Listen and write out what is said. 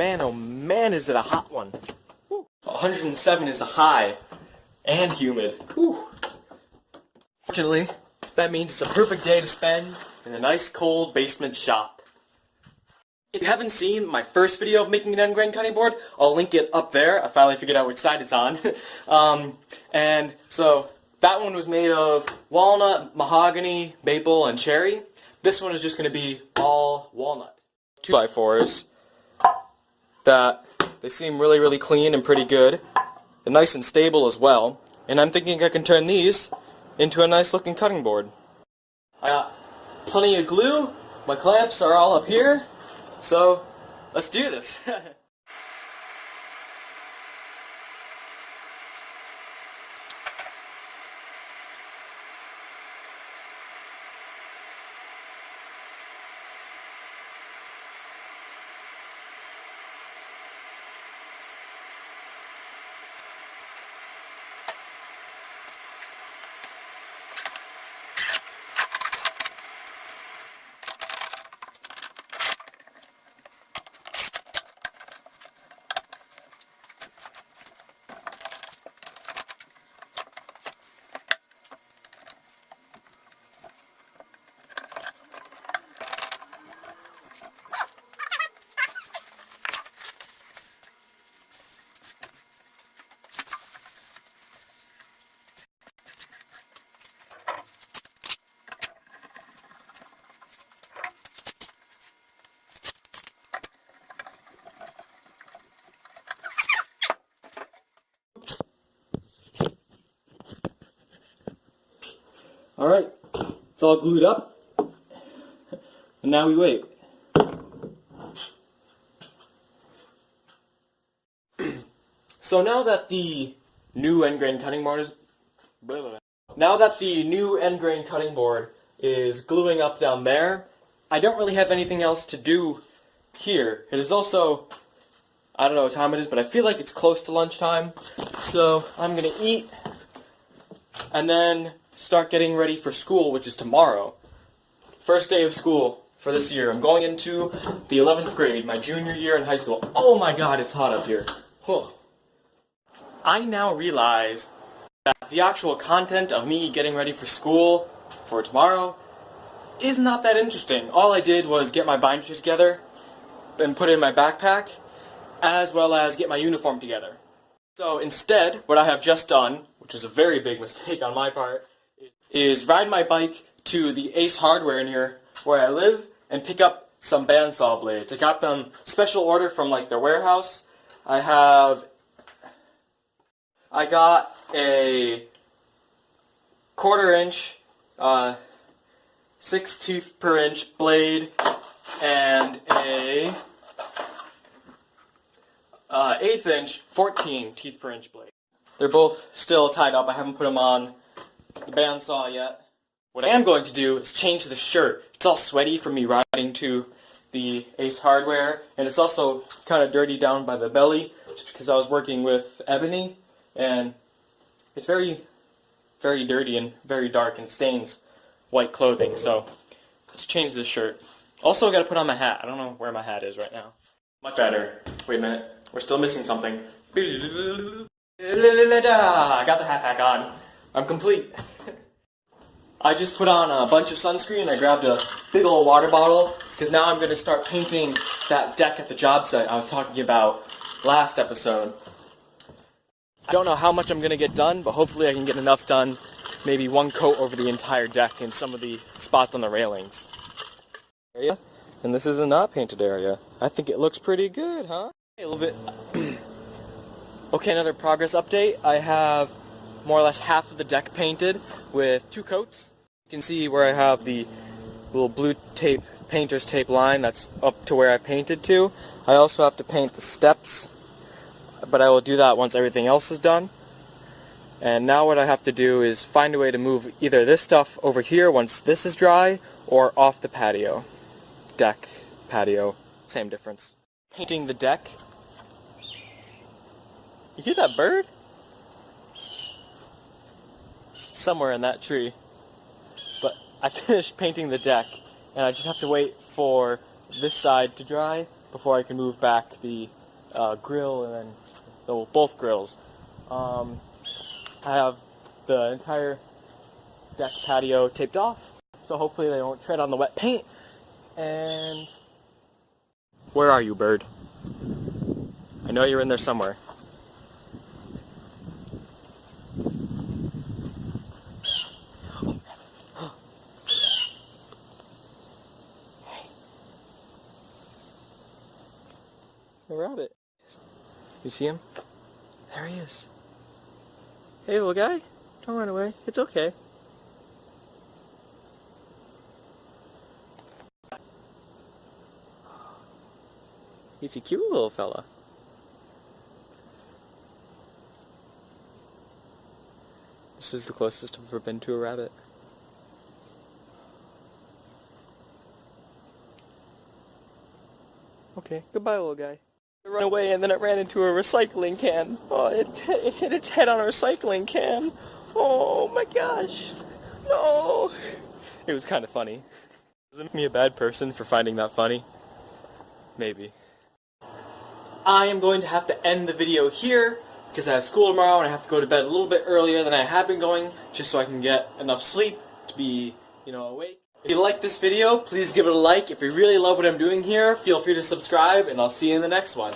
man, oh man, is it a hot one. Woo. 107 is the high, and humid. Woo. Fortunately, that means it's a perfect day to spend in a nice cold basement shop. If you haven't seen my first video of making an end grain cutting board, I'll link it up there. I finally figured out which side it's on. And so that one was made of walnut, mahogany, maple, and cherry. This one is just going to be all walnut. 2x4s that they seem really, really clean and pretty good. And nice and stable as well. And I'm thinking I can turn these into a nice looking cutting board. I got plenty of glue. My clamps are all up here. So, let's do this. Alright, it's all glued up, and now we wait. So now that the new end grain cutting board is gluing up down there, I don't really have anything else to do here. It is also, I don't know what time it is, but I feel like it's close to lunchtime, so I'm gonna eat and then start getting ready for school, which is tomorrow. First day of school for this year. I'm going into the 11th grade, my junior year in high school. Oh my god, it's hot up here. Whew. I now realize that the actual content of me getting ready for school for tomorrow is not that interesting. All I did was get my binder together and put it in my backpack, as well as get my uniform together. So instead, what I have just done, which is a very big mistake on my part, is ride my bike to the Ace Hardware in here where I live and pick up some bandsaw blades. I got them special order from like their warehouse. I got a 1/4 inch 6 teeth per inch blade and a 1/8 inch 14 teeth per inch blade. They're both still tied up. I haven't put them on the bandsaw yet. What I am going to do is change the shirt. It's all sweaty from me riding to the Ace Hardware, and it's also kind of dirty down by the belly just because I was working with ebony, and it's very, very dirty and very dark and stains white clothing. So let's change this shirt. Also, I got to put on my hat. I don't know where my hat is right now. Much better. Wait a minute. We're still missing something. I got the hat back on. I'm complete. I just put on a bunch of sunscreen. I grabbed a big old water bottle because now I'm going to start painting that deck at the job site I was talking about last episode. I don't know how much I'm going to get done, but hopefully I can get enough done. Maybe one coat over the entire deck and some of the spots on the railings. Area, and this is a not painted area. I think it looks pretty good, huh? A little bit. Okay, another progress update. I have more or less half of the deck painted with 2 coats. You can see where I have the little blue tape, painter's tape line that's up to where I painted to. I also have to paint the steps, but I will do that once everything else is done. And now what I have to do is find a way to move either this stuff over here once this is dry, or off the patio. Deck, patio, same difference. Painting the deck. You hear that bird? Somewhere in that tree. But I finished painting the deck, and I just have to wait for this side to dry, before I can move back the grill and then both grills. I have the entire deck patio taped off, so hopefully they won't tread on the wet paint. And where are you, bird? I know you're in there somewhere. A rabbit. You see him? There he is. Hey, little guy. Don't run away. It's okay. He's a cute little fella. This is the closest I've ever been to a rabbit. Okay, goodbye, little guy. It ran away and then it ran into a recycling can. Oh, it hit its head on a recycling can. Oh my gosh. No. It was kind of funny. Isn't me a bad person for finding that funny? Maybe. I am going to have to end the video here because I have school tomorrow and I have to go to bed a little bit earlier than I have been going just so I can get enough sleep to be, awake. If you like this video, please give it a like. If you really love what I'm doing here, feel free to subscribe, and I'll see you in the next one.